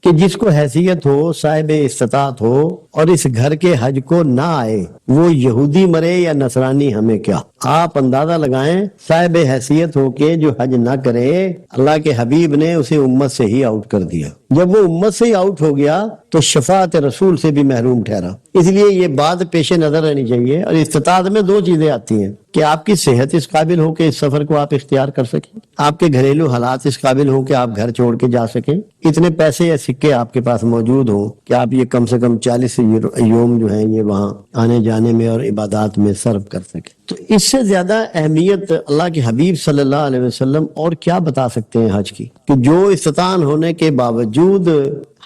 کہ جس کو حیثیت ہو، صاحب استطاعت ہو اور اس گھر کے حج کو نہ آئے، وہ یہودی مرے یا نصرانی، ہمیں کیا۔ آپ اندازہ لگائیں، صاحب حیثیت ہو کے جو حج نہ کرے، اللہ کے حبیب نے اسے امت سے ہی آؤٹ کر دیا۔ جب وہ امت سے ہی آؤٹ ہو گیا تو شفاعت رسول سے بھی محروم ٹھہرا۔ اس لیے یہ بات پیش نظر رہنی چاہیے۔ اور استطاعت میں دو چیزیں آتی ہیں کہ آپ کی صحت اس قابل ہو کہ اس سفر کو آپ اختیار کر سکیں، آپ کے گھریلو حالات اس قابل ہوں کہ آپ گھر چھوڑ کے جا سکیں، اتنے پیسے یا سکے آپ کے پاس موجود ہوں کہ آپ یہ کم سے کم 40 یوم جو ہیں یہ وہاں آنے جانے میں اور عبادات میں صرف کر سکیں۔ تو اس سے زیادہ اہمیت اللہ کے حبیب صلی اللہ علیہ وسلم اور کیا بتا سکتے ہیں حج کی، کہ جو استطاعت ہونے کے باوجود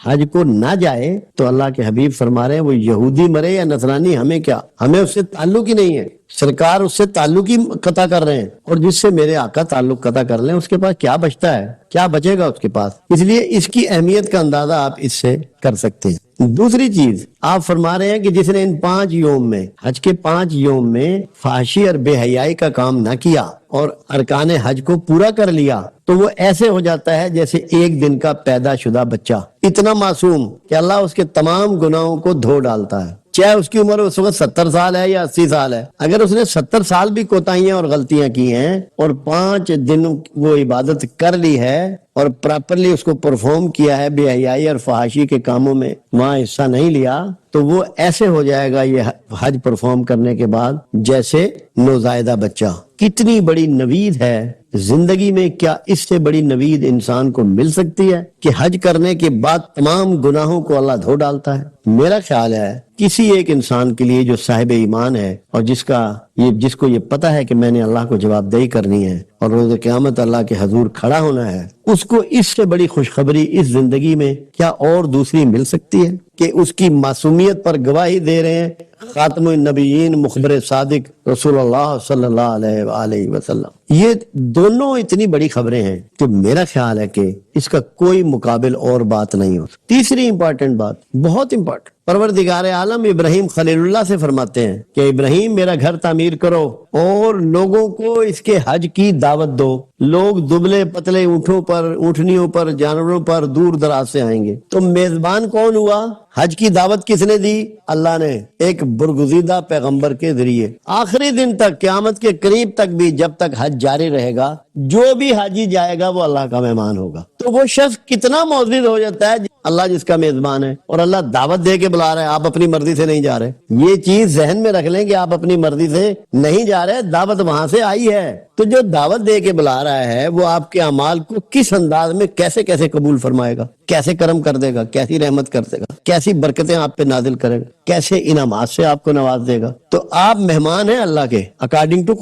حج کو نہ جائے تو اللہ کے حبیب فرما رہے ہیں وہ یہودی مرے یا نصرانی، ہمیں کیا، ہمیں اس سے تعلق ہی نہیں ہے۔ سرکار اس سے تعلق ہی قطع کر رہے ہیں، اور جس سے میرے آقا تعلق قطع کر لیں اس کے پاس کیا بچتا ہے، کیا بچے گا اس کے پاس۔ اس لیے اس کی اہمیت کا اندازہ آپ اس سے کر سکتے ہیں۔ دوسری چیز آپ فرما رہے ہیں کہ جس نے ان 5 یوم میں، حج کے 5 یوم میں فحاشی اور بے حیائی کا کام نہ کیا اور ارکان حج کو پورا کر لیا تو وہ ایسے ہو جاتا ہے جیسے ایک دن کا پیدا شدہ بچہ، اتنا معصوم کہ اللہ اس کے تمام گناہوں کو دھو ڈالتا ہے، چاہے اس کی عمر اس وقت 70 سال ہے یا 80 سال ہے۔ اگر اس نے 70 سال بھی کوتاہیاں اور غلطیاں کی ہیں اور 5 دن وہ عبادت کر لی ہے اور پراپرلی اس کو پرفارم کیا ہے، بے حیائی اور فحاشی کے کاموں میں وہاں حصہ نہیں لیا، تو وہ ایسے ہو جائے گا یہ حج پرفارم کرنے کے بعد جیسے نوزائیدہ بچہ۔ کتنی بڑی نوید ہے زندگی میں، کیا اس سے بڑی نوید انسان کو مل سکتی ہے کہ حج کرنے کے بعد تمام گناہوں کو اللہ دھو ڈالتا ہے۔ میرا خیال ہے کسی ایک انسان کے لیے جو صاحب ایمان ہے اور جس کو یہ پتا ہے کہ میں نے اللہ کو جواب دہی کرنی ہے اور روز قیامت اللہ کے حضور کھڑا ہونا ہے، اس کو اس سے بڑی خوشخبری اس زندگی میں کیا اور دوسری مل سکتی ہے کہ اس کی معصومیت پر گواہی دے رہے ہیں خاتم النبیین مخبر صادق رسول اللہ صلی اللہ علیہ وآلہ وسلم۔ یہ دونوں اتنی بڑی خبریں ہیں کہ میرا خیال ہے کہ اس کا کوئی مقابل اور بات نہیں ہو۔ تیسری امپورٹنٹ بات، بہت امپورٹنٹ، پروردگار عالم ابراہیم خلیل اللہ سے فرماتے ہیں کہ ابراہیم میرا گھر تعمیر کرو اور لوگوں کو اس کے حج کی دعوت دو۔ لوگ دبلے پتلے اونٹوں پر، اونٹنیوں پر، جانوروں پر دور دراز سے آئیں گے، تو میزبان کون ہوا؟ حج کی دعوت کس نے دی؟ اللہ نے، ایک برگزیدہ پیغمبر کے ذریعے۔ آخری دن تک، قیامت کے قریب تک بھی جب تک حج جاری رہے گا، جو بھی حاجی جائے گا وہ اللہ کا مہمان ہوگا۔ تو وہ شخص کتنا معزز ہو جاتا ہے اللہ جس کا میزبان ہے، اور اللہ دعوت دے کے بلا رہا ہے، آپ اپنی مرضی سے نہیں جا رہے۔ یہ چیز ذہن میں رکھ لیں کہ آپ اپنی مرضی سے نہیں جا رہے، دعوت وہاں سے آئی ہے۔ تو جو دعوت دے کے بلا رہا ہے وہ آپ کے اعمال کو کس انداز میں کیسے کیسے قبول فرمائے گا، کیسے کرم کر دے گا، کیسی رحمت کر دے گا، کیسی برکتیں آپ پہ نازل کرے گا، کیسے انعامات سے آپ کو نواز دے گا۔ تو آپ مہمان ہیں اللہ کے، اکارڈنگ ٹو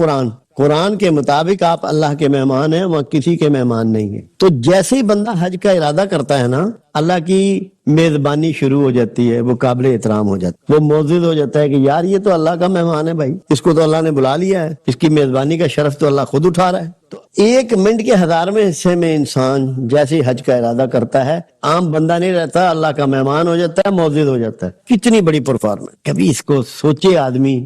قرآن کے مطابق آپ اللہ کے مہمان ہیں، وہاں کسی کے مہمان نہیں ہیں۔ تو جیسے ہی بندہ حج کا ارادہ کرتا ہے نا، اللہ کی میزبانی شروع ہو جاتی ہے، وہ قابل احترام ہو جاتا ہے، وہ معزز ہو جاتا ہے کہ یار یہ تو اللہ کا مہمان ہے بھائی، اس کو تو اللہ نے بلا لیا ہے، اس کی میزبانی کا شرف تو اللہ خود اٹھا رہا ہے۔ تو 1 منٹ کے 1000ویں حصے میں انسان جیسے ہی حج کا ارادہ کرتا ہے، عام بندہ نہیں رہتا، اللہ کا مہمان ہو جاتا ہے، معزز ہو جاتا ہے۔ کتنی بڑی پرفارمنس، کبھی اس کو سوچے آدمی،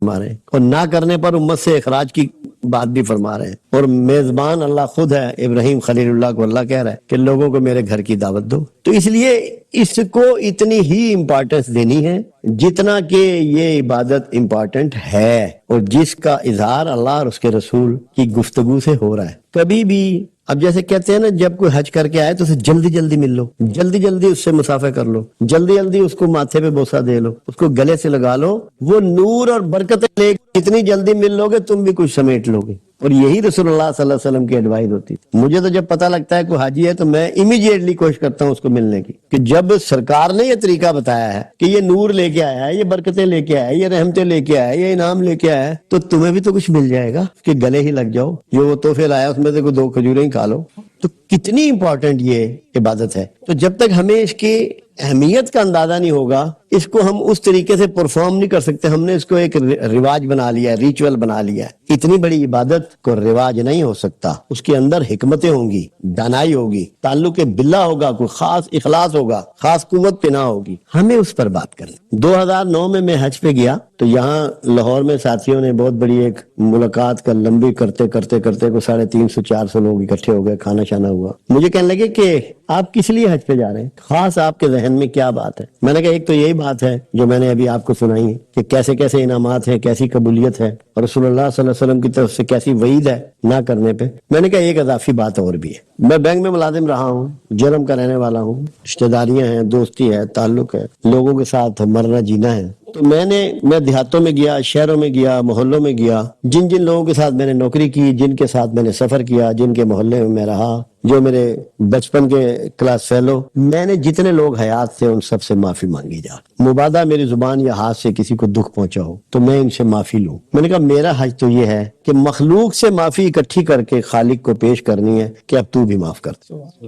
ہمارے اور نہ کرنے پر امت سے اخراج کی بات بھی فرما رہے ہیں، اور میزبان اللہ خود ہے۔ ابراہیم خلیل اللہ کو اللہ کہہ رہا ہے کہ لوگوں کو میرے گھر کی دعوت دو۔ تو اس لیے اس کو اتنی ہی امپورٹنس دینی ہے جتنا کہ یہ عبادت امپورٹنٹ ہے، اور جس کا اظہار اللہ اور اس کے رسول کی گفتگو سے ہو رہا ہے۔ کبھی بھی اب جیسے کہتے ہیں نا، جب کوئی حج کر کے آئے تو اسے جلدی جلدی مل لو، جلدی جلدی اس سے مسافہ کر لو، جلدی جلدی اس کو ماتھے پہ بوسہ دے لو، اس کو گلے سے لگا لو، وہ نور اور برکتیں لے جتنی جلدی مل لو گے تم بھی کچھ سمیٹ لو گے۔ اور یہی رسول اللہ صلی اللہ علیہ وسلم کی ایڈوائز ہوتی تھی۔ مجھے تو جب پتہ لگتا ہے کوئی حاجی ہے تو میں امیڈیٹلی کوشش کرتا ہوں اس کو ملنے کی، کہ جب سرکار نے یہ طریقہ بتایا ہے کہ یہ نور لے کے آیا ہے، یہ برکتیں لے کے آیا ہے، یہ رحمتیں لے کے آیا ہے، یہ انعام لے کے آیا ہے، تو تمہیں بھی تو کچھ مل جائے گا، اس کے گلے ہی لگ جاؤ، جو وہ تحفے لایا اس میں سے کوئی 2 کھجوریں ہی کھا لو۔ تو کتنی امپورٹنٹ یہ عبادت ہے۔ تو جب تک ہمیں اس کی اہمیت کا اندازہ نہیں ہوگا، اس کو ہم اس طریقے سے پرفارم نہیں کر سکتے۔ ہم نے اس کو ایک رواج بنا لیا ہے، ریچول بنا لیا ہے۔ اتنی بڑی عبادت کو رواج نہیں ہو سکتا، اس کے اندر حکمتیں ہوں گی، دانائی ہوگی، تعلق باللہ ہوگا، کوئی خاص اخلاص ہوگا، خاص قوت پناہ ہوگی۔ ہمیں اس پر بات کریں۔ 2009 میں حج پہ گیا تو یہاں لاہور میں ساتھیوں نے بہت بڑی ایک ملاقات کا لمبی کرتے کرتے کرتے کو 350-400 لوگ اکٹھے ہو گئے, کھانا شانا ہوا. مجھے کہنے لگے کہ آپ کس لیے حج پہ جا رہے ہیں, خاص آپ کے ذہن میں کیا بات ہے؟ میں نے کہا ایک تو یہی بات ہے جو میں نے ابھی آپ کو سنائی ہے کہ کیسے کیسے انعامات ہیں, کیسی قبولیت ہے, اور رسول اللہ صلی اللہ علیہ وسلم کی طرف سے کیسی وعید ہے نہ کرنے پہ. میں نے کہا ایک اضافی بات اور بھی ہے, میں بینک میں ملازم رہا ہوں, جرم کا رہنے والا ہوں, رشتہ داریاں ہیں, دوستی ہے, تعلق ہے, لوگوں کے ساتھ مرنا جینا ہے. تو میں دیہاتوں میں گیا, شہروں میں گیا, محلوں میں گیا, جن جن لوگوں کے ساتھ میں نے نوکری کی, جن کے ساتھ میں نے سفر کیا, جن کے محلے میں میں رہا, جو میرے بچپن کے کلاس فیلو, میں نے جتنے لوگ حیات تھے ان سب سے معافی مانگی. جا مبادہ میری زبان یا ہاتھ سے کسی کو دکھ پہنچا ہو تو میں ان سے معافی لوں. میں نے کہا میرا حج تو یہ ہے کہ مخلوق سے معافی اکٹھی کر کے خالق کو پیش کرنی ہے کہ اب تو بھی معاف کر دے.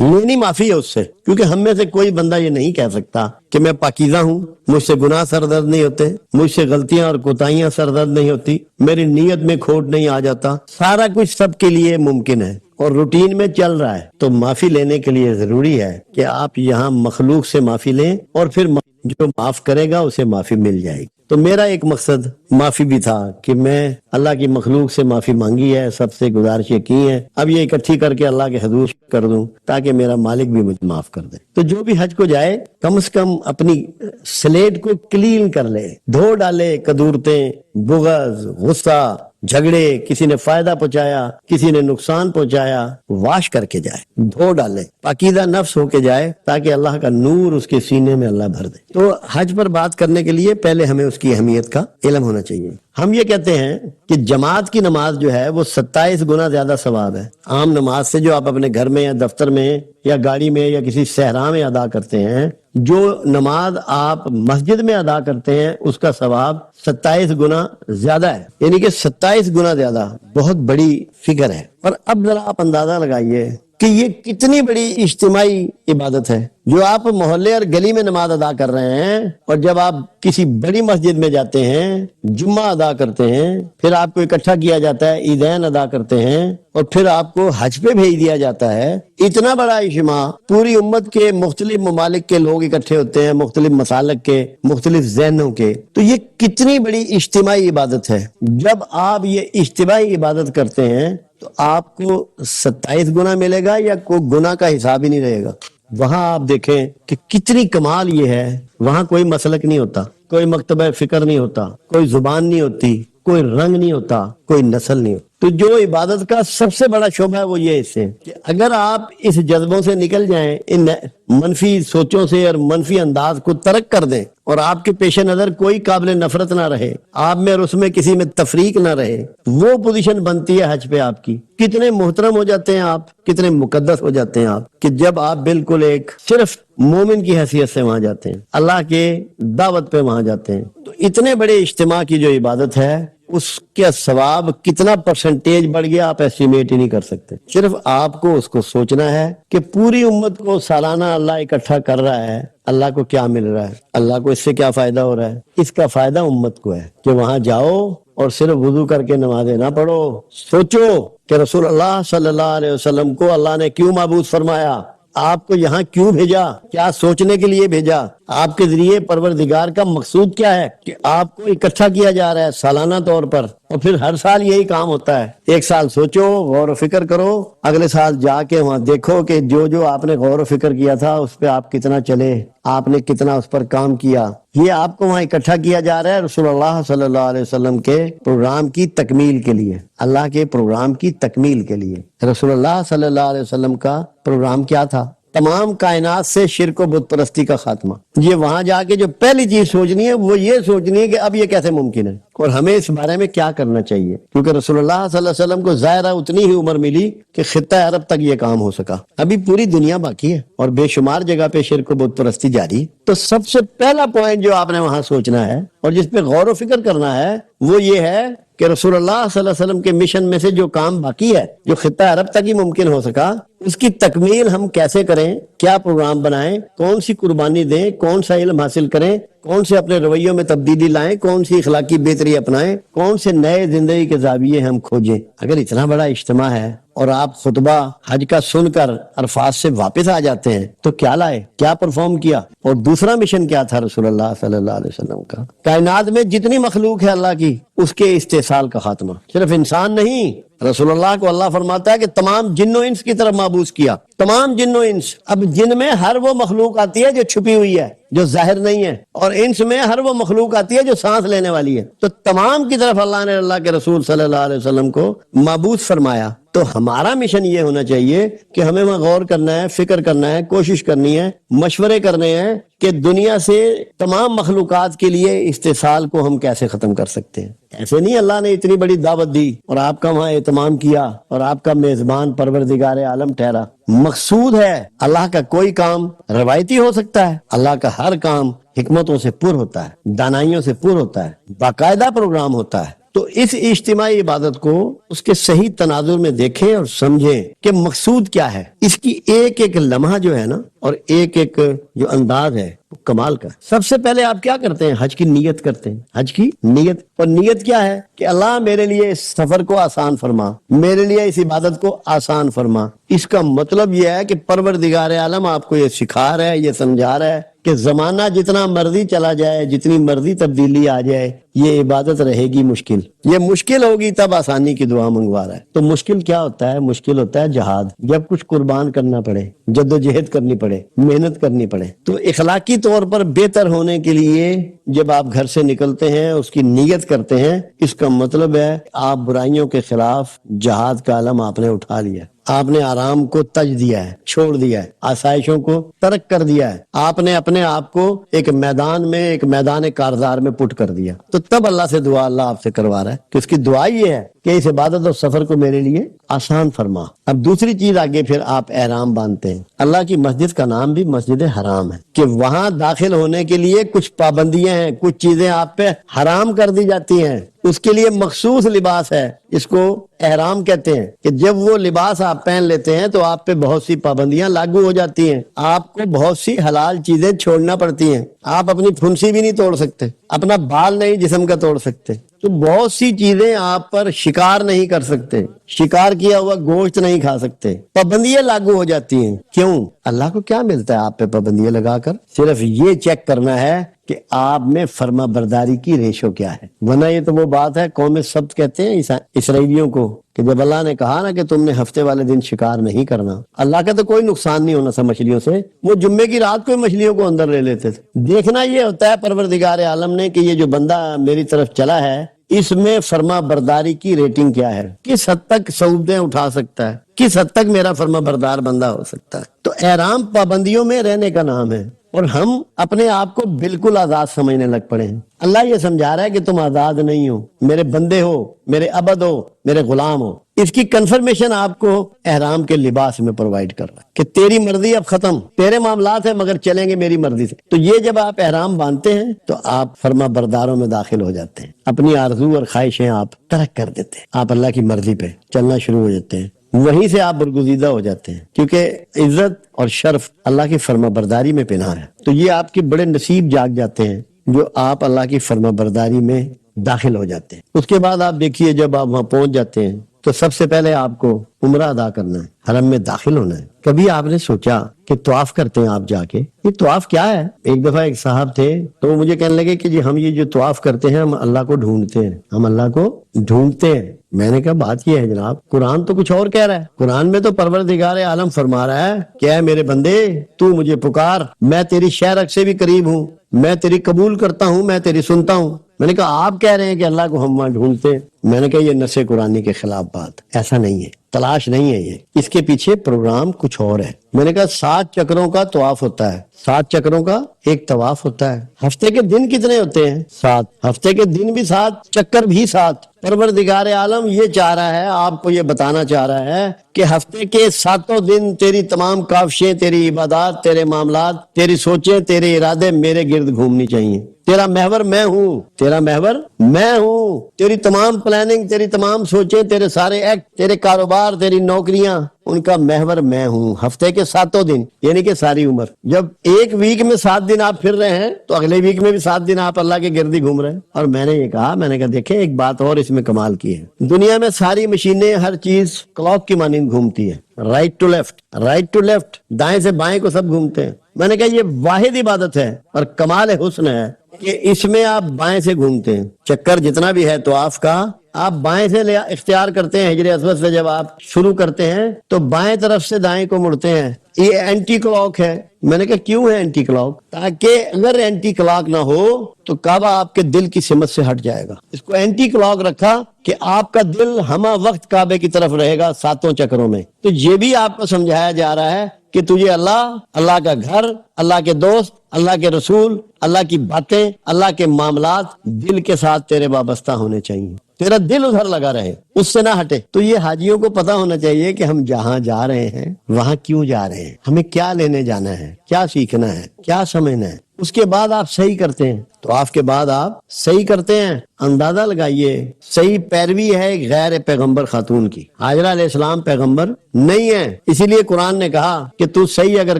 لینی معافی ہے اس سے, کیونکہ ہم میں سے کوئی بندہ یہ نہیں کہہ سکتا کہ میں پاکیزہ ہوں, مجھ سے گناہ سردرد نہیں ہوتے, مجھ سے غلطیاں اور کوتاہیاں سردرد نہیں ہوتی, میری نیت میں کھوٹ نہیں آ جاتا. سارا کچھ سب کے لیے ممکن ہے اور روٹین میں چل رہا ہے. تو معافی لینے کے لیے ضروری ہے کہ آپ یہاں مخلوق سے معافی لیں اور پھر جو معاف کرے گا اسے معافی مل جائے گی. تو میرا ایک مقصد معافی بھی تھا کہ میں اللہ کی مخلوق سے معافی مانگی ہے, سب سے گزارشیں کی ہیں, اب یہ اکٹھی کر کے اللہ کے حضور کر دوں تاکہ میرا مالک بھی مجھے معاف کر دے. تو جو بھی حج کو جائے کم سے کم اپنی سلیٹ کو کلین کر لے, دھو ڈالے قدورتیں, بغض, غصہ, جھگڑے, کسی نے فائدہ پہنچایا, کسی نے نقصان پہنچایا, واش کر کے جائے, دھو ڈالے, پاکیزہ نفس ہو کے جائے تاکہ اللہ کا نور اس کے سینے میں اللہ بھر دے. تو حج پر بات کرنے کے لیے پہلے ہمیں اس کی اہمیت کا علم ہونا چاہیے. ہم یہ کہتے ہیں کہ جماعت کی نماز جو ہے وہ 27 گنا زیادہ ثواب ہے عام نماز سے جو آپ اپنے گھر میں یا دفتر میں یا گاڑی میں یا کسی صحرا میں ادا کرتے ہیں. جو نماز آپ مسجد میں ادا کرتے ہیں اس کا ثواب 27 گنا زیادہ ہے, یعنی کہ 27 گنا زیادہ. بہت بڑی فکر ہے. اور اب ذرا آپ اندازہ لگائیے کہ یہ کتنی بڑی اجتماعی عبادت ہے. جو آپ محلے اور گلی میں نماز ادا کر رہے ہیں, اور جب آپ کسی بڑی مسجد میں جاتے ہیں, جمعہ ادا کرتے ہیں, پھر آپ کو اکٹھا کیا جاتا ہے, عیدین ادا کرتے ہیں, اور پھر آپ کو حج پہ بھیج دیا جاتا ہے. اتنا بڑا اجتماع, پوری امت کے مختلف ممالک کے لوگ اکٹھے ہوتے ہیں, مختلف مسالک کے, مختلف ذہنوں کے. تو یہ کتنی بڑی اجتماعی عبادت ہے. جب آپ یہ اجتماعی عبادت کرتے ہیں تو آپ کو 27 گنا ملے گا یا کوئی گنا کا حساب ہی نہیں رہے گا. وہاں آپ دیکھیں کہ کتنی کمال یہ ہے, وہاں کوئی مسلک نہیں ہوتا, کوئی مکتبہ فکر نہیں ہوتا, کوئی زبان نہیں ہوتی, کوئی رنگ نہیں ہوتا, کوئی نسل نہیں ہوتا. تو جو عبادت کا سب سے بڑا شعبہ ہے وہ یہ اس سے کہ اگر آپ اس جذبوں سے نکل جائیں, ان منفی سوچوں سے اور منفی انداز کو ترک کر دیں, اور آپ کے پیش نظر کوئی قابل نفرت نہ رہے, آپ میں اور اس میں کسی میں تفریق نہ رہے, وہ پوزیشن بنتی ہے حج پہ آپ کی. کتنے محترم ہو جاتے ہیں آپ, کتنے مقدس ہو جاتے ہیں آپ کہ جب آپ بالکل ایک صرف مومن کی حیثیت سے وہاں جاتے ہیں, اللہ کے دعوت پہ وہاں جاتے ہیں. تو اتنے بڑے اجتماع کی جو عبادت ہے اس کے ثواب کتنا پرسنٹیج بڑھ گیا آپ ایسٹیمیٹ ہی نہیں کر سکتے. صرف آپ کو اس کو سوچنا ہے کہ پوری امت کو سالانہ اللہ اکٹھا کر رہا ہے, اللہ کو کیا مل رہا ہے, اللہ کو اس سے کیا فائدہ ہو رہا ہے. اس کا فائدہ امت کو ہے کہ وہاں جاؤ اور صرف وضو کر کے نمازیں نہ پڑھو, سوچو کہ رسول اللہ صلی اللہ علیہ وسلم کو اللہ نے کیوں معبود فرمایا, آپ کو یہاں کیوں بھیجا, کیا سوچنے کے لیے بھیجا, آپ کے ذریعے پروردگار کا مقصود کیا ہے کہ آپ کو اکٹھا کیا جا رہا ہے سالانہ طور پر, اور پھر ہر سال یہی کام ہوتا ہے. ایک سال سوچو, غور و فکر کرو, اگلے سال جا کے وہاں دیکھو کہ جو آپ نے غور و فکر کیا تھا اس پہ آپ کتنا چلے, آپ نے کتنا اس پر کام کیا. یہ آپ کو وہاں اکٹھا کیا جا رہا ہے رسول اللہ صلی اللہ علیہ وسلم کے پروگرام کی تکمیل کے لیے, اللہ کے پروگرام کی تکمیل کے لیے. رسول اللہ صلی اللہ علیہ وسلم کا پروگرام کیا تھا؟ تمام کائنات سے شرک و بت پرستی کا خاتمہ. یہ وہاں جا کے جو پہلی چیز سوچنی ہے وہ یہ سوچنی ہے کہ اب یہ کیسے ممکن ہے اور ہمیں اس بارے میں کیا کرنا چاہیے, کیونکہ رسول اللہ صلی اللہ علیہ وسلم کو ظاہرہ اتنی ہی عمر ملی کہ خطہ عرب تک یہ کام ہو سکا, ابھی پوری دنیا باقی ہے اور بے شمار جگہ پہ شرک و بت پرستی جاری. تو سب سے پہلا پوائنٹ جو آپ نے وہاں سوچنا ہے اور جس پہ غور و فکر کرنا ہے وہ یہ ہے کہ رسول اللہ صلی اللہ علیہ وسلم کے مشن میں سے جو کام باقی ہے, جو خطہ عرب تک ہی ممکن ہو سکا, اس کی تکمیل ہم کیسے کریں, کیا پروگرام بنائیں, کون سی قربانی دیں, کون سا علم حاصل کریں, کون سے اپنے رویوں میں تبدیلی لائیں, کون سی اخلاقی بہتری اپنائیں, کون سے نئے زندگی کے زاویے ہم کھوجیں. اگر اتنا بڑا اجتماع ہے اور آپ خطبہ حج کا سن کر الفاظ سے واپس آ جاتے ہیں تو کیا لائے, کیا پرفارم کیا؟ اور دوسرا مشن کیا تھا رسول اللہ صلی اللہ علیہ وسلم کا؟ کائنات میں جتنی مخلوق ہے اللہ کی, اس کے استحصال کا خاتمہ. صرف انسان نہیں, رسول اللہ کو اللہ فرماتا ہے کہ تمام جن و انس کی طرف مابوس کیا, تمام جن و انس. اب جن میں ہر وہ مخلوق آتی ہے جو چھپی ہوئی ہے, جو ظاہر نہیں ہے, اور انس میں ہر وہ مخلوق آتی ہے جو سانس لینے والی ہے. تو تمام کی طرف اللہ نے اللہ کے رسول صلی اللہ علیہ وسلم کو مابوس فرمایا. تو ہمارا مشن یہ ہونا چاہیے کہ ہمیں وہاں غور کرنا ہے, فکر کرنا ہے, کوشش کرنی ہے, مشورے کرنے ہیں کہ دنیا سے تمام مخلوقات کے لیے استحصال کو ہم کیسے ختم کر سکتے ہیں. ایسے نہیں اللہ نے اتنی بڑی دعوت دی اور آپ کا وہاں اہتمام کیا اور آپ کا میزبان پروردگار عالم ٹھہرا. مقصود ہے اللہ کا کوئی کام روایتی ہو سکتا ہے, اللہ کا ہر کام حکمتوں سے پر ہوتا ہے, دانائیوں سے پر ہوتا ہے, باقاعدہ پروگرام ہوتا ہے. تو اس اجتماعی عبادت کو اس کے صحیح تناظر میں دیکھیں اور سمجھیں کہ مقصود کیا ہے. اس کی ایک ایک لمحہ جو ہے نا, اور ایک ایک جو انداز ہے وہ کمال کا. سب سے پہلے آپ کیا کرتے ہیں؟ حج کی نیت کرتے ہیں. حج کی نیت, اور نیت کیا ہے کہ اللہ میرے لیے اس سفر کو آسان فرما, میرے لیے اس عبادت کو آسان فرما. اس کا مطلب یہ ہے کہ پروردگار عالم آپ کو یہ سکھا رہا ہے, یہ سمجھا رہا ہے کہ زمانہ جتنا مرضی چلا جائے, جتنی مرضی تبدیلی آ جائے, یہ عبادت رہے گی مشکل. یہ مشکل ہوگی تب آسانی کی دعا منگوا رہا ہے. تو مشکل کیا ہوتا ہے؟ مشکل ہوتا ہے جہاد, جب کچھ قربان کرنا پڑے, جدوجہد کرنی پڑے, محنت کرنی پڑے. تو اخلاقی طور پر بہتر ہونے کے لیے جب آپ گھر سے نکلتے ہیں, اس کی نیت کرتے ہیں, اس کا مطلب ہے آپ برائیوں کے خلاف جہاد کا علم آپ نے اٹھا لیا, آپ نے آرام کو تج دیا ہے, چھوڑ دیا ہے, آسائشوں کو ترک کر دیا ہے, آپ نے اپنے آپ کو ایک میدان میں, ایک میدان کارزار میں پٹ کر دیا. تو تب اللہ سے دعا اللہ آپ سے کروا رہا ہے کہ اس کی دعا یہ ہے کہ اس عبادت اور سفر کو میرے لیے آسان فرما. اب دوسری چیز آگے پھر آپ احرام باندھتے ہیں. اللہ کی مسجد کا نام بھی مسجد حرام ہے کہ وہاں داخل ہونے کے لیے کچھ پابندیاں ہیں, کچھ چیزیں آپ پہ حرام کر دی جاتی ہیں. اس کے لیے مخصوص لباس ہے, اس کو احرام کہتے ہیں, کہ جب وہ لباس آپ پہن لیتے ہیں تو آپ پہ بہت سی پابندیاں لاگو ہو جاتی ہیں, آپ کو بہت سی حلال چیزیں چھوڑنا پڑتی ہیں. آپ اپنی پھنسی بھی نہیں توڑ سکتے, اپنا بال نہیں جسم کا توڑ سکتے, تو بہت سی چیزیں آپ پر شکار نہیں کر سکتے, شکار کیا ہوا گوشت نہیں کھا سکتے. پابندیاں لاگو ہو جاتی ہیں. کیوں؟ اللہ کو کیا ملتا ہے آپ پہ پابندیاں لگا کر؟ صرف یہ چیک کرنا ہے کہ آپ میں فرما برداری کی ریشو کیا ہے. ورنہ یہ تو وہ بات ہے, قوم سبت کہتے ہیں اسرائیلیوں کو, کہ جب اللہ نے کہا نا کہ تم نے ہفتے والے دن شکار نہیں کرنا, اللہ کا تو کوئی نقصان نہیں ہونا تھا مچھلیوں سے, وہ جمعے کی رات کو مچھلیوں کو اندر لے لیتے تھے. دیکھنا یہ ہوتا ہے پروردگار عالم نے کہ یہ جو بندہ میری طرف چلا ہے اس میں فرما برداری کی ریٹنگ کیا ہے, کس حد تک صعوبتیں اٹھا سکتا ہے, کس حد تک میرا فرما بردار بندہ ہو سکتا ہے. تو احرام پابندیوں میں رہنے کا نام ہے, اور ہم اپنے آپ کو بالکل آزاد سمجھنے لگ پڑے ہیں. اللہ یہ سمجھا رہا ہے کہ تم آزاد نہیں ہو, میرے بندے ہو, میرے عبد ہو, میرے غلام ہو. اس کی کنفرمیشن آپ کو احرام کے لباس میں پرووائڈ کر رہا ہے کہ تیری مرضی اب ختم, تیرے معاملات ہیں مگر چلیں گے میری مرضی سے. تو یہ جب آپ احرام باندھتے ہیں تو آپ فرما برداروں میں داخل ہو جاتے ہیں, اپنی آرزو اور خواہشیں آپ ترک کر دیتے ہیں, آپ اللہ کی مرضی پہ چلنا شروع ہو جاتے ہیں. وہیں سے آپ برگزیدہ ہو جاتے ہیں, کیونکہ عزت اور شرف اللہ کی فرما برداری میں پنہاں ہے. تو یہ آپ کے بڑے نصیب جاگ جاتے ہیں جو آپ اللہ کی فرما برداری میں داخل ہو جاتے ہیں. اس کے بعد آپ دیکھیے جب آپ وہاں پہنچ جاتے ہیں تو سب سے پہلے آپ کو عمرہ ادا کرنا ہے, حرم میں داخل ہونا ہے. کبھی آپ نے سوچا کہ طواف کرتے ہیں آپ جا کے, یہ طواف کیا ہے؟ ایک دفعہ ایک صاحب تھے تو وہ مجھے کہنے لگے کہ جی ہم یہ جو طواف کرتے ہیں ہم اللہ کو ڈھونڈتے ہیں, ہم اللہ کو ڈھونڈتے ہیں. میں نے کہا بات یہ ہے جناب, قرآن تو کچھ اور کہہ رہا ہے. قرآن میں تو پروردگار عالم فرما رہا ہے کہ اے میرے بندے تو مجھے پکار, میں تیری شہرک سے بھی قریب ہوں, میں تیری قبول کرتا ہوں, میں تیری سنتا ہوں. میں نے کہا آپ کہہ رہے ہیں کہ اللہ کو ہم وہاں ڈھونڈتے ہیں. میں نے کہا یہ نص قرآنی کے خلاف بات, ایسا نہیں ہے, تلاش نہیں ہے یہ, اس کے پیچھے پروگرام کچھ اور ہے. میں نے کہا 7 چکروں کا طواف ہوتا ہے, 7 چکروں کا ایک طواف ہوتا ہے. ہفتے کے دن کتنے ہوتے ہیں؟ 7. ہفتے کے دن بھی 7, چکر بھی 7. پروردگار عالم یہ چاہ رہا ہے, آپ کو یہ بتانا چاہ رہا ہے کہ ہفتے کے 7 دن تیری تمام کاوشیں, تیری عبادات, تیرے معاملات, تیری سوچیں, تیرے ارادے میرے گرد گھومنی چاہیے. تیرا محور میں ہوں, تیرا محور میں ہوں. تیری تمام پلاننگ, تیری تمام سوچیں, تیرے سارے ایکٹ, تیرے کاروبار, تیری نوکریاں, ان کا محور میں ہوں، ہفتے کے 7 دن یعنی کہ ساری عمر۔ جب ایک ویک میں 7 دن آپ پھر رہے ہیں تو اگلے ویک میں بھی 7 دن آپ اللہ کے گردی گھوم رہے ہیں۔ اور میں نے یہ کہا، میں نے کہا دیکھیں ایک بات اور اس میں کمال کی ہے، دنیا میں ساری مشینیں ہر چیز کلاک کی مانند گھومتی ہے، رائٹ ٹو لیفٹ، دائیں سے بائیں کو سب گھومتے ہیں۔ میں نے کہا یہ واحد عبادت ہے اور کمال حسن ہے کہ اس میں آپ بائیں سے گھومتے ہیں، چکر جتنا بھی ہے طواف کا آپ بائیں سے اختیار کرتے ہیں، حجر اسود سے جب آپ شروع کرتے ہیں تو بائیں طرف سے دائیں کو مڑتے ہیں، یہ اینٹی کلاک ہے۔ میں نے کہا کیوں ہے اینٹی کلاک؟ تاکہ اگر اینٹی کلاک نہ ہو تو کعبہ آپ کے دل کی سمت سے ہٹ جائے گا۔ اس کو اینٹی کلاک رکھا کہ آپ کا دل ہمہ وقت کعبے کی طرف رہے گا 7 چکروں میں۔ تو یہ بھی آپ کو سمجھایا جا رہا ہے کہ تجھے اللہ کا گھر، اللہ کے دوست، اللہ کے رسول، اللہ کی باتیں، اللہ کے معاملات دل کے ساتھ تیرے وابستہ ہونے چاہیے، تیرا دل ادھر لگا رہے، اس سے نہ ہٹے۔ تو یہ حاجیوں کو پتا ہونا چاہیے کہ ہم جہاں جا رہے ہیں وہاں کیوں جا رہے ہیں، ہمیں کیا لینے جانا ہے، کیا سیکھنا ہے، کیا سمجھنا ہے۔ اس کے بعد آپ صحیح کرتے ہیں، تو آپ کے بعد آپ صحیح کرتے ہیں، اندازہ لگائیے صحیح پیروی ہے غیر پیغمبر خاتون کی۔ حاجرہ علیہ السلام پیغمبر نہیں ہے، اسی لیے قرآن نے کہا کہ تو صحیح اگر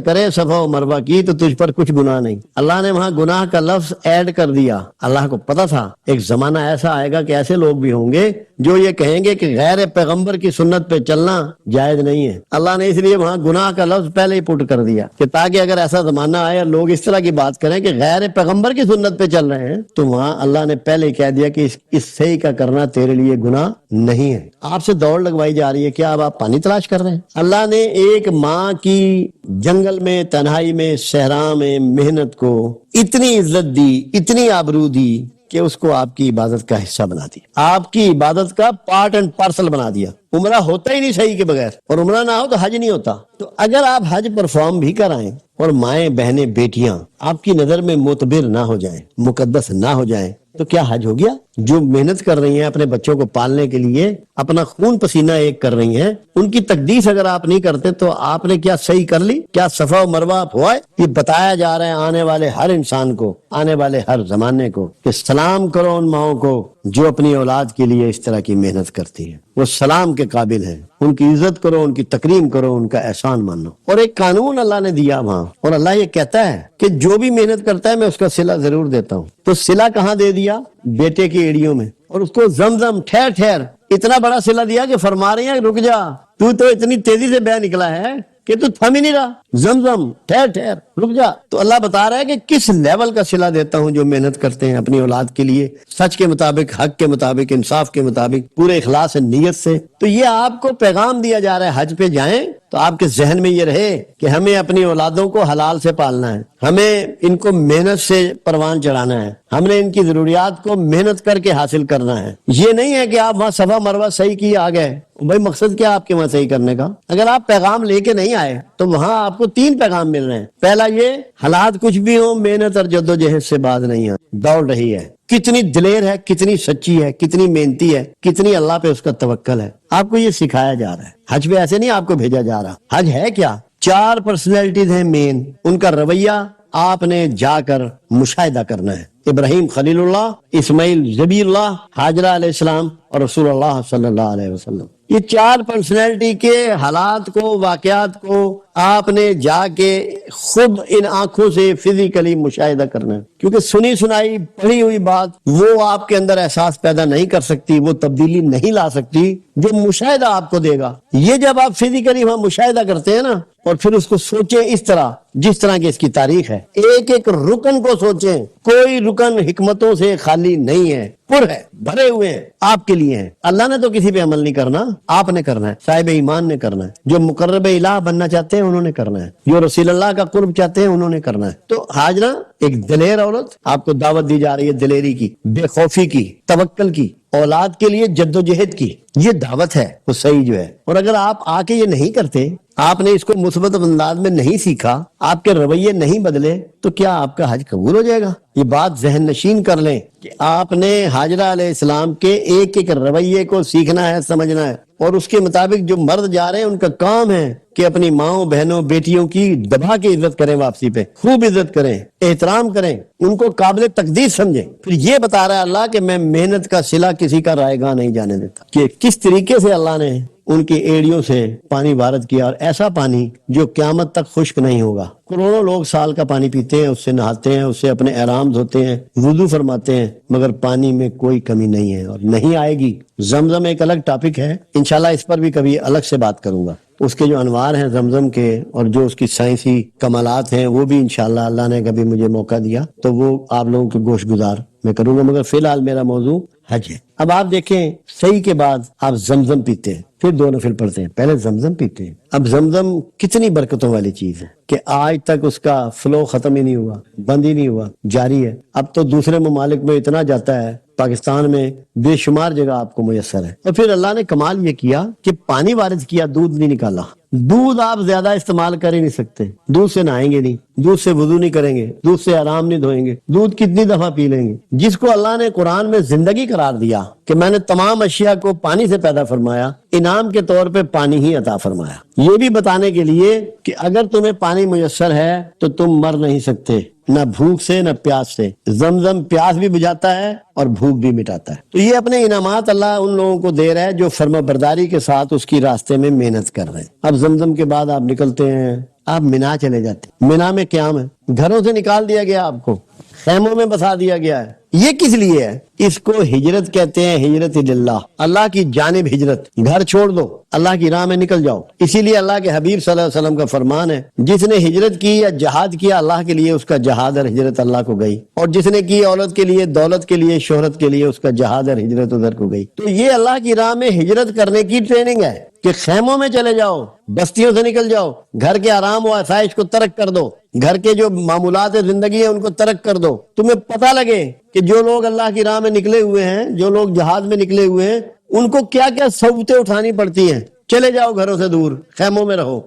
کرے صفا و مروہ کی تو تجھ پر کچھ گناہ نہیں۔ اللہ نے وہاں گناہ کا لفظ ایڈ کر دیا۔ اللہ کو پتا تھا ایک زمانہ ایسا آئے گا کہ ایسے لوگ بھی ہوں گے جو یہ کہیں گے کہ غیر پیغمبر کی سنت پہ چلنا جائز نہیں ہے۔ اللہ نے اس لیے وہاں گناہ کا لفظ پہلے ہی پٹ کر دیا کہ تاکہ اگر ایسا زمانہ آئے اور لوگ اس طرح کی بات کریں کہ غیر پیغمبر کی سنت پہ چل رہے ہیں تو وہاں اللہ نے پہلے ہی کہہ دیا کہ اس صحیح کا کرنا تیرے لیے گناہ نہیں ہے۔ آپ سے دوڑ لگوائی جا رہی ہے، کیا اب آپ پانی تلاش کر رہے ہیں؟ اللہ نے ایک ماں کی جنگل میں، تنہائی میں، صحرا میں محنت کو اتنی عزت دی، اتنی آبرو دی کہ اس کو آپ کی عبادت کا حصہ بنا دیا، آپ کی عبادت کا پارٹ اینڈ پارسل بنا دیا۔ عمرہ ہوتا ہی نہیں صحیح کے بغیر، اور عمرہ نہ ہو تو حج نہیں ہوتا۔ تو اگر آپ حج پرفارم بھی کرائیں اور مائیں بہنیں بیٹیاں آپ کی نظر میں معتبر نہ ہو جائیں، مقدس نہ ہو جائیں، تو کیا حج ہو گیا؟ جو محنت کر رہی ہیں اپنے بچوں کو پالنے کے لیے، اپنا خون پسینہ ایک کر رہی ہیں، ان کی تقدیس اگر آپ نہیں کرتے تو آپ نے کیا صحیح کر لی؟ کیا صفا و مروہ آپ ہوئے؟ یہ بتایا جا رہا ہے آنے والے ہر انسان کو، آنے والے ہر زمانے کو، کہ سلام کرو ان ماؤں کو جو اپنی اولاد کے لیے اس طرح کی محنت کرتی ہیں، وہ سلام کے قابل ہیں، ان کی عزت کرو، ان کی تکریم کرو، ان کا احسان مانو۔ اور ایک قانون اللہ نے دیا وہاں، اور اللہ یہ کہتا ہے کہ جو بھی محنت کرتا ہے میں اس کا صلہ ضرور دیتا ہوں۔ تو صلہ کہاں دے دیا؟ بیٹے کی ایڑیوں میں، اور اس کو زمزم ٹھہر ٹھہر اتنا بڑا صلہ دیا کہ فرما رہی ہیں رک جا، تو اتنی تیزی سے بہ نکلا ہے کہ تو تھم ہی نہیں رہا، زمزم ٹھہر ٹھہر رک جا۔ تو اللہ بتا رہا ہے کہ کس لیول کا صلہ دیتا ہوں جو محنت کرتے ہیں اپنی اولاد کے لیے، سچ کے مطابق، حق کے مطابق، انصاف کے مطابق، پورے اخلاص نیت سے۔ تو یہ آپ کو پیغام دیا جا رہا ہے، حج پہ جائیں تو آپ کے ذہن میں یہ رہے کہ ہمیں اپنی اولادوں کو حلال سے پالنا ہے، ہمیں ان کو محنت سے پروان چڑھانا ہے، ہم نے ان کی ضروریات کو محنت کر کے حاصل کرنا ہے۔ یہ نہیں ہے کہ آپ وہاں صفا مروہ صحیح کیے آ گئے، بھائی مقصد کیا آپ کے وہاں صحیح کرنے کا؟ اگر آپ پیغام لے کے نہیں آئے تو وہاں آپ کو 3 پیغام مل رہے ہیں۔ پہلا یہ، حالات کچھ بھی ہوں محنت اور جدوجہد سے باز نہیں ہے، دوڑ رہی ہے، کتنی دلیر ہے، کتنی سچی ہے، کتنی محنتی ہے، کتنی اللہ پہ اس کا توکل ہے۔ آپ کو یہ سکھایا جا رہا ہے، حج پہ ایسے نہیں آپ کو بھیجا جا رہا۔ حج ہے کیا؟ 4 پرسنالٹیز ہیں مین، ان کا رویہ آپ نے جا کر مشاہدہ کرنا ہے۔ ابراہیم خلیل اللہ، اسماعیل ذبیح اللہ، حاجرہ علیہ السلام اور رسول اللہ صلی اللہ علیہ وسلم۔ یہ 4 پرسنالٹی کے حالات کو، واقعات کو آپ نے جا کے خود ان آنکھوں سے فزیکلی مشاہدہ کرنا ہے، کیونکہ سنی سنائی پڑھی ہوئی بات وہ آپ کے اندر احساس پیدا نہیں کر سکتی، وہ تبدیلی نہیں لا سکتی جو مشاہدہ آپ کو دے گا۔ یہ جب آپ فزیکلی وہاں مشاہدہ کرتے ہیں نا، اور پھر اس کو سوچیں اس طرح جس طرح کی اس کی تاریخ ہے، ایک ایک رکن کو سوچیں، کوئی رکن حکمتوں سے خالی نہیں ہے، پر ہے، بھرے ہوئے ہیں، آپ کے لیے ہیں۔ اللہ نے تو کسی پہ عمل نہیں کرنا، آپ نے کرنا ہے، صاحب ایمان نے کرنا ہے، جو مقرب الہ بننا چاہتے ہیں انہوں نے کرنا ہے، جو رسول اللہ کا قرب چاہتے ہیں انہوں نے کرنا ہے۔ تو حاجرہ ایک دلیر عورت، آپ کو دعوت دی جا رہی ہے دلیری کی، بے خوفی کی، توکل کی، اولاد کے لیے جدوجہد کی، یہ دعوت ہے وہ صحیح جو ہے۔ اور اگر آپ آ کے یہ نہیں کرتے، آپ نے اس کو مثبت انداز میں نہیں سیکھا، آپ کے رویے نہیں بدلے، تو کیا آپ کا حج قبول ہو جائے گا؟ یہ بات ذہن نشین کر لیں کہ آپ نے حاجرہ علیہ السلام کے ایک ایک رویے کو سیکھنا ہے، سمجھنا ہے، اور اس کے مطابق جو مرد جا رہے ہیں ان کا کام ہے کہ اپنی ماؤں، بہنوں، بیٹیوں کی دبا کے عزت کریں، واپسی پہ خوب عزت کریں، احترام کریں، ان کو قابل تقدیس سمجھیں۔ پھر یہ بتا رہا ہے اللہ کہ میں محنت کا صلہ کسی کا رائے گاہ نہیں جانے دیتا، کہ کس طریقے سے اللہ نے ان کی ایڑیوں سے پانی وارد کیا، اور ایسا پانی جو قیامت تک خشک نہیں ہوگا۔ کروڑوں لوگ سال کا پانی پیتے ہیں، اس سے نہاتے ہیں، اس سے اپنے احرام دھوتے ہیں، وضو فرماتے ہیں، مگر پانی میں کوئی کمی نہیں ہے اور نہیں آئے گی۔ زمزم ایک الگ ٹاپک ہے، انشاءاللہ اس پر بھی کبھی الگ سے بات کروں گا۔ اس کے جو انوار ہیں زمزم کے اور جو اس کی سائنسی کمالات ہیں، وہ بھی انشاءاللہ اللہ نے کبھی مجھے موقع دیا تو وہ آپ لوگوں کے گوش گزار میں کروں گا، مگر فی الحال میرا موضوع حج ہے۔ اب آپ دیکھیں، صحیح کے بعد آپ زمزم پیتے ہیں، پھر 2 نفل پڑھتے ہیں، پہلے زمزم پیتے ہیں۔ اب زمزم کتنی برکتوں والی چیز ہے کہ آج تک اس کا فلو ختم ہی نہیں ہوا، بند ہی نہیں ہوا، جاری ہے۔ اب تو دوسرے ممالک میں اتنا جاتا ہے، پاکستان میں بے شمار جگہ آپ کو میسر ہے۔ اور پھر اللہ نے کمال یہ کیا کہ پانی وارد کیا، دودھ نہیں نکالا۔ دودھ آپ زیادہ استعمال کر ہی نہیں سکتے، دودھ سے نہائیں گے نہیں، دودھ سے وضو نہیں کریں گے، دودھ سے آرام نہیں دھوئیں گے، دودھ کتنی دفعہ پی لیں گے؟ جس کو اللہ نے قرآن میں زندگی قرار دیا کہ میں نے تمام اشیاء کو پانی سے پیدا فرمایا، انعام کے طور پہ پانی ہی عطا فرمایا، یہ بھی بتانے کے لیے کہ اگر تمہیں پانی میسر ہے تو تم مر نہیں سکتے، نہ بھوک سے نہ پیاس سے۔ زمزم پیاس بھی بجھاتا ہے اور بھوک بھی مٹاتا ہے۔ تو یہ اپنے انعامات اللہ ان لوگوں کو دے رہا ہے جو فرما برداری کے ساتھ اس کی راستے میں محنت کر رہے ہیں۔ اب زمزم کے بعد آپ نکلتے ہیں، آپ مینا چلے جاتے ہیں۔ مینا میں قیام ہے، گھروں سے نکال دیا گیا، آپ کو خیموں میں بسا دیا گیا ہے۔ یہ کس لیے ہے؟ اس کو ہجرت کہتے ہیں، ہجرت اللہ، اللہ کی جانب ہجرت۔ گھر چھوڑ دو، اللہ کی راہ میں نکل جاؤ۔ اسی لیے اللہ کے حبیب صلی اللہ علیہ وسلم کا فرمان ہے، جس نے ہجرت کی یا جہاد کیا اللہ کے لیے، اس کا جہاد اور ہجرت اللہ کو گئی، اور جس نے کی اولاد کے لیے، دولت کے لیے، شہرت کے لیے، اس کا جہاد اور ہجرت ادھر کو گئی۔ تو یہ اللہ کی راہ میں ہجرت کرنے کی ٹریننگ ہے کہ خیموں میں چلے جاؤ، بستیوں سے نکل جاؤ، گھر کے آرام و آسائش کو ترک کر دو، گھر کے جو معمولات زندگی ہیں ان کو ترک کر دو۔ تمہیں پتہ لگے کہ جو لوگ اللہ کی راہ میں نکلے ہوئے ہیں، جو لوگ جہاد میں نکلے ہوئے ہیں، ان کو کیا کیا صعوبتیں اٹھانی پڑتی ہیں۔ چلے جاؤ گھروں سے دور، خیموں میں رہو۔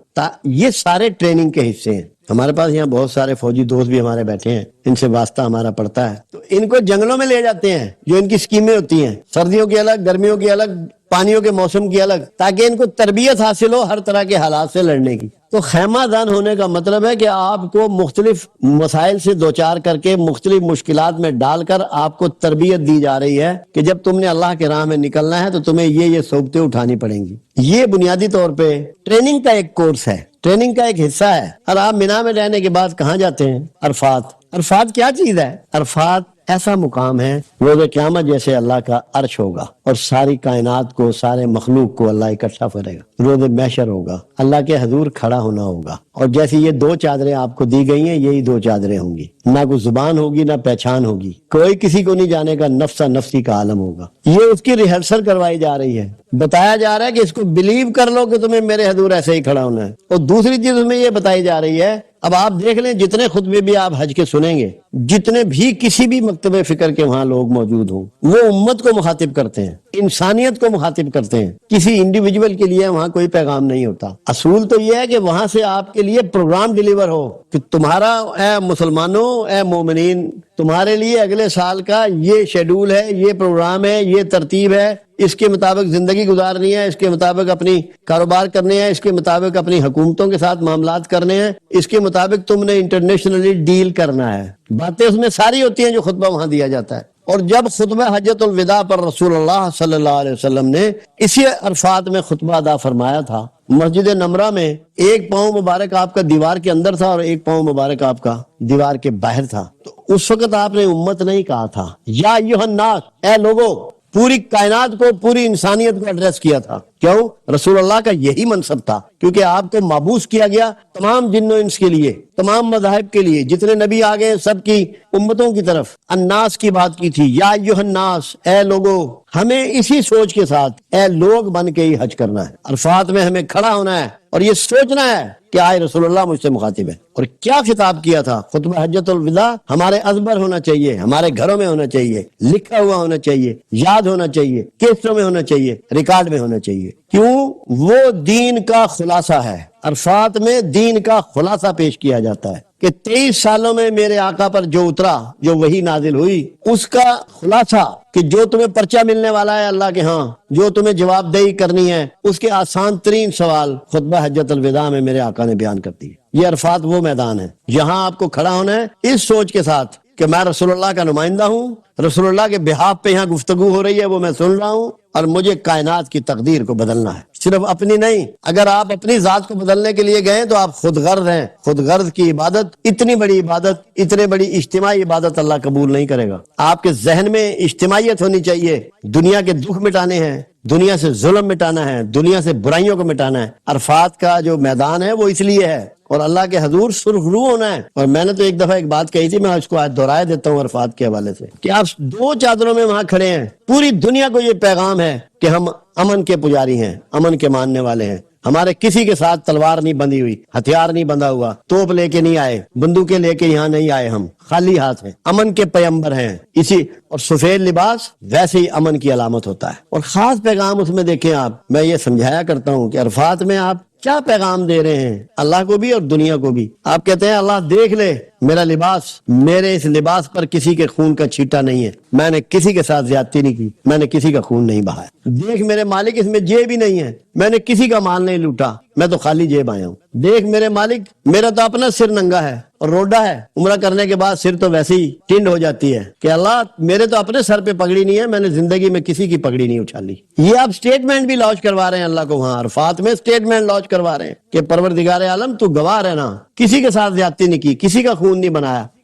یہ سارے ٹریننگ کے حصے ہیں۔ ہمارے پاس یہاں بہت سارے فوجی دوست بھی ہمارے بیٹھے ہیں، ان سے واسطہ ہمارا پڑتا ہے، تو ان کو جنگلوں میں لے جاتے ہیں، جو ان کی اسکیمیں ہوتی ہیں، سردیوں کی الگ، گرمیوں کی الگ، پانیوں کے موسم کی الگ، تاکہ ان کو تربیت حاصل ہو ہر طرح کے حالات سے لڑنے کی۔ تو خیمہ دان ہونے کا مطلب ہے کہ آپ کو مختلف مسائل سے دوچار کر کے، مختلف مشکلات میں ڈال کر آپ کو تربیت دی جا رہی ہے کہ جب تم نے اللہ کے راہ میں نکلنا ہے تو تمہیں یہ صعوبتیں اٹھانی پڑیں گی۔ یہ بنیادی طور پہ ٹریننگ کا ایک کورس ہے، ٹریننگ کا ایک حصہ ہے۔ اور آپ مینا میں رہنے کے بعد کہاں جاتے ہیں؟ عرفات۔ عرفات کیا چیز ہے؟ عرفات ایسا مقام ہے، روز قیامت جیسے اللہ کا عرش ہوگا اور ساری کائنات کو، سارے مخلوق کو اللہ اکٹھا کرے گا، روز محشر ہوگا، اللہ کے حضور کھڑا ہونا ہوگا، اور جیسی یہ 2 چادریں آپ کو دی گئی ہیں، یہی 2 چادریں ہوں گی، نہ کوئی زبان ہوگی نہ پہچان ہوگی، کوئی کسی کو نہیں جانے کا، نفسا نفسی کا عالم ہوگا۔ یہ اس کی ریہرسل کروائی جا رہی ہے، بتایا جا رہا ہے کہ اس کو بلیو کر لو کہ تمہیں میرے حضور ایسے ہی کھڑا ہونا ہے۔ اور دوسری چیز اس میں یہ بتائی جا رہی ہے، اب آپ دیکھ لیں جتنے خطبے بھی آپ حج کے سنیں گے، جتنے بھی کسی بھی مکتبہ فکر کے وہاں لوگ موجود ہوں، وہ امت کو مخاطب کرتے ہیں، انسانیت کو مخاطب کرتے ہیں، کسی انڈیویجول کے لیے وہاں کوئی پیغام نہیں ہوتا۔ اصول تو یہ ہے کہ وہاں سے آپ کے لیے پروگرام ڈیلیور ہو کہ تمہارا، اے مسلمانوں، اے مومنین، تمہارے لیے اگلے سال کا یہ شیڈول ہے، یہ پروگرام ہے، یہ ترتیب ہے، اس کے مطابق زندگی گزارنی ہے، اس کے مطابق اپنی کاروبار کرنے ہیں، اس کے مطابق اپنی حکومتوں کے ساتھ معاملات کرنے ہیں، اس کے مطابق تم نے انٹرنیشنلی ڈیل کرنا ہے۔ باتیں اس میں ساری ہوتی ہیں جو خطبہ وہاں دیا جاتا ہے۔ اور جب خطبہ حجت الوداع پر رسول اللہ صلی اللہ علیہ وسلم نے اسی عرفات میں خطبہ ادا فرمایا تھا، مسجد نمرہ میں ایک پاؤں مبارک آپ کا دیوار کے اندر تھا اور ایک پاؤں مبارک آپ کا دیوار کے باہر تھا، تو اس وقت آپ نے امت نہیں کہا تھا، یا ایھا الناس، اے لوگو، پوری کائنات کو، پوری انسانیت کو ایڈریس کیا تھا۔ کیوں؟ رسول اللہ کا یہی منصب تھا، کیونکہ آپ کو مابعوث کیا گیا تمام جن و انس کے لیے، تمام مذاہب کے لیے، جتنے نبی آگے سب کی امتوں کی طرف الناس کی بات کی تھی، یا ایھا الناس، اے لوگو۔ ہمیں اسی سوچ کے ساتھ اے لوگ بن کے ہی حج کرنا ہے، عرفات میں ہمیں کھڑا ہونا ہے اور یہ سوچنا ہے کہ آئے رسول اللہ مجھ سے مخاطب ہے۔ اور کیا خطاب کیا تھا؟ خطبہ حجت الوداع ہمارے ازبر ہونا چاہیے، ہمارے گھروں میں ہونا چاہیے، لکھا ہوا ہونا چاہیے، یاد ہونا چاہیے، کیسٹوں میں ہونا چاہیے، ریکارڈ میں ہونا چاہیے۔ کیوں؟ وہ دین کا خلاصہ ہے۔ عرفات میں دین کا خلاصہ پیش کیا جاتا ہے کہ 23 سالوں میں میرے آقا پر جو اترا، جو وحی نازل ہوئی، اس کا خلاصہ کہ جو تمہیں پرچہ ملنے والا ہے اللہ کے ہاں، جو تمہیں جواب دہی کرنی ہے، اس کے آسان ترین سوال خطبہ حجت الوداع میں میرے آقا نے بیان کر دی۔ یہ عرفات وہ میدان ہے جہاں آپ کو کھڑا ہونا ہے اس سوچ کے ساتھ کہ کہ میں رسول اللہ کا نمائندہ ہوں, رسول اللہ کے بہاف پہ یہاں گفتگو ہو رہی ہے, وہ میں سن رہا ہوں, اور مجھے کائنات کی تقدیر کو بدلنا ہے, صرف اپنی نہیں. اگر آپ اپنی ذات کو بدلنے کے لیے گئے تو آپ خود غرض ہیں. خود غرض کی عبادت, اتنی بڑی عبادت, اتنی بڑی اجتماعی عبادت اللہ قبول نہیں کرے گا. آپ کے ذہن میں اجتماعیت ہونی چاہیے. دنیا کے دکھ مٹانے ہیں, دنیا سے ظلم مٹانا ہے, دنیا سے برائیوں کو مٹانا ہے. عرفات کا جو میدان ہے وہ اس لیے ہے, اور اللہ کے حضور سرخ رو ہونا ہے. اور میں نے تو ایک دفعہ ایک بات کہی تھی, میں اس کو آج دہرائے دیتا ہوں عرفات کے حوالے سے, کہ آپ 2 چادروں میں وہاں کھڑے ہیں. پوری دنیا کو یہ پیغام ہے کہ ہم امن کے پجاری ہیں, امن کے ماننے والے ہیں. ہمارے کسی کے ساتھ تلوار نہیں بندھی ہوئی, ہتھیار نہیں بندھا ہوا, توپ لے کے نہیں آئے, بندوقیں لے کے یہاں نہیں آئے, ہم خالی ہاتھ ہیں, امن کے پیغمبر ہیں. اسی اور سفید لباس ویسے ہی امن کی علامت ہوتا ہے. اور خاص پیغام اس میں دیکھیں آپ, میں یہ سمجھایا کرتا ہوں کہ عرفات میں آپ کیا پیغام دے رہے ہیں اللہ کو بھی اور دنیا کو بھی. آپ کہتے ہیں اللہ دیکھ لے میرا لباس, میرے اس لباس پر کسی کے خون کا چھیٹا نہیں ہے, میں نے کسی کے ساتھ زیادتی نہیں کی, میں نے کسی کا خون نہیں بہایا. دیکھ میرے مالک اس میں جیب ہی نہیں ہے, میں نے کسی کا مال نہیں لوٹا, میں تو خالی جیب آیا ہوں. دیکھ میرے مالک, میرا تو اپنا سر ننگا ہے اور روڈا ہے. عمرہ کرنے کے بعد سر تو ویسے ہی ٹنڈ ہو جاتی ہے کہ اللہ میرے تو اپنے سر پہ پگڑی نہیں ہے, میں نے زندگی میں کسی کی پگڑی نہیں اچھالی. یہ آپ سٹیٹمنٹ بھی لانچ کروا رہے ہیں اللہ کو, وہاں عرفات میں سٹیٹمنٹ لانچ کروا رہے ہیں کہ پروردگار عالم تو گواہ رہنا, کسی کے ساتھ زیادتی نہیں کی, کسی کا خون نہیں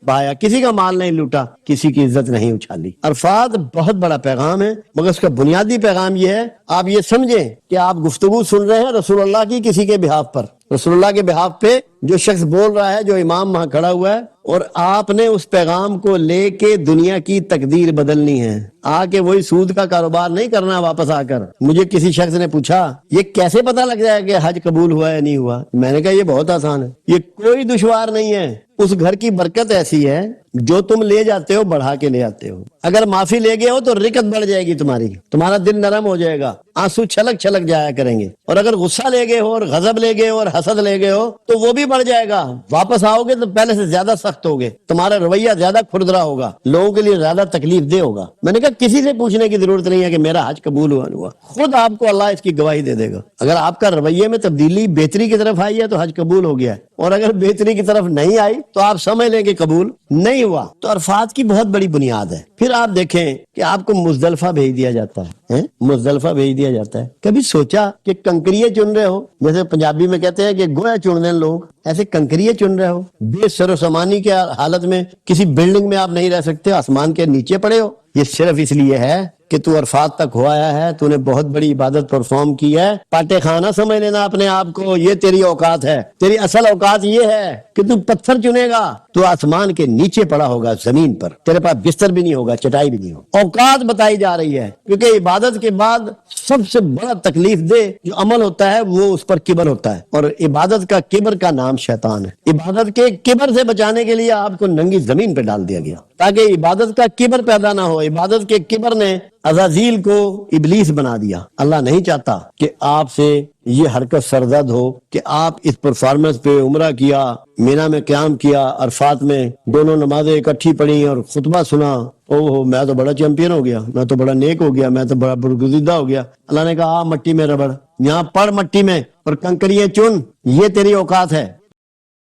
بہایا, کسی کا مال نہیں لوٹا, کسی کی عزت نہیں اچھالی. عرفات بہت بڑا پیغام ہے, مگر اس کا بنیادی پیغام یہ ہے, آپ یہ سمجھیں کہ آپ گفتگو سن رہے ہیں رسول اللہ کی کسی کے بہاف پر. رسول اللہ کے بہاف پہ جو شخص بول رہا ہے, جو امام وہاں کھڑا ہوا ہے, اور آپ نے اس پیغام کو لے کے دنیا کی تقدیر بدلنی ہے. آ کے وہی سود کا کاروبار نہیں کرنا. واپس آ کر مجھے کسی شخص نے پوچھا یہ کیسے پتا لگ جائے کہ حج قبول ہوا یا نہیں ہوا. میں نے کہا یہ بہت آسان ہے, یہ کوئی دشوار نہیں ہے. اس گھر کی برکت ایسی ہے جو تم لے جاتے ہو بڑھا کے لے آتے ہو. اگر معافی لے گئے ہو تو رکت بڑھ جائے گی تمہاری, تمہارا دل نرم ہو جائے گا, آنسو چھلک چھلک جایا کریں گے. اور اگر غصہ لے گئے ہو اور غضب لے گئے ہو اور حسد لے گئے ہو تو وہ بھی بڑھ جائے گا. واپس آؤ گے تو پہلے سے زیادہ سخت ہوگے, تمہارا رویہ زیادہ کھردرا ہوگا, لوگوں کے لیے زیادہ تکلیف دہ ہوگا. میں نے کہا کسی سے پوچھنے کی ضرورت نہیں ہے کہ میرا حج قبول ہوا نہیں ہوا, خود آپ کو اللہ اس کی گواہی دے دے گا. اگر آپ کا رویے میں تبدیلی بہتری کی طرف آئی ہے تو حج قبول ہو گیا ہے, اور اگر بہتری کی طرف نہیں آئی تو آپ سمجھ لیں کہ قبول نہیں ہوا. تو عرفات کی بہت بڑی بنیاد ہے. پھر آپ دیکھیں کہ آپ کو مزدلفہ بھیج دیا جاتا ہے, مزدلفہ بھیج دیا جاتا ہے. کبھی سوچا کہ کنکریے چن رہے ہو, جیسے پنجابی میں کہتے ہیں کہ گویا چن رہے لوگ, ایسے کنکریے چن رہے ہو. بے سر و سامانی کے حالت میں کسی بلڈنگ میں آپ نہیں رہ سکتے, آسمان کے نیچے پڑے ہو. یہ صرف اس لیے ہے کہ تو عرفات تک ہو آیا ہے, تو نے بہت بڑی عبادت پرفارم کی ہے. پاٹے خانہ سمجھ لینا اپنے آپ کو, یہ تیری اوقات ہے. تیری اصل اوقات یہ ہے کہ تو پتھر چنے گا, تو آسمان کے نیچے پڑا ہوگا, زمین پر, تیرے پاس بستر بھی نہیں ہوگا, چٹائی بھی نہیں ہوگا. اوقات بتائی جا رہی ہے, کیونکہ عبادت کے بعد سب سے بڑا تکلیف دہ جو عمل ہوتا ہے وہ اس پر کبر ہوتا ہے, اور عبادت کا کبر کا نام شیطان ہے. عبادت کے کبر سے بچانے کے لیے آپ کو ننگی زمین پہ ڈال دیا گیا تاکہ عبادت کا کبر پیدا نہ ہو. عبادت کے کبر نے عزازیل کو ابلیس بنا دیا. اللہ نہیں چاہتا کہ آپ سے یہ حرکت سرزد ہو کہ آپ اس پرفارمنس پہ عمرہ کیا, مینا میں قیام کیا, عرفات میں دونوں نمازیں اکٹھی پڑھی اور خطبہ سنا, اوہ میں تو بڑا چیمپئن ہو گیا, میں تو بڑا نیک ہو گیا, میں تو بڑا برگزیدہ ہو گیا. اللہ نے کہا مٹی میں ربڑ, یہاں پڑ مٹی میں اور کنکریاں چن, یہ تیری اوقات ہے.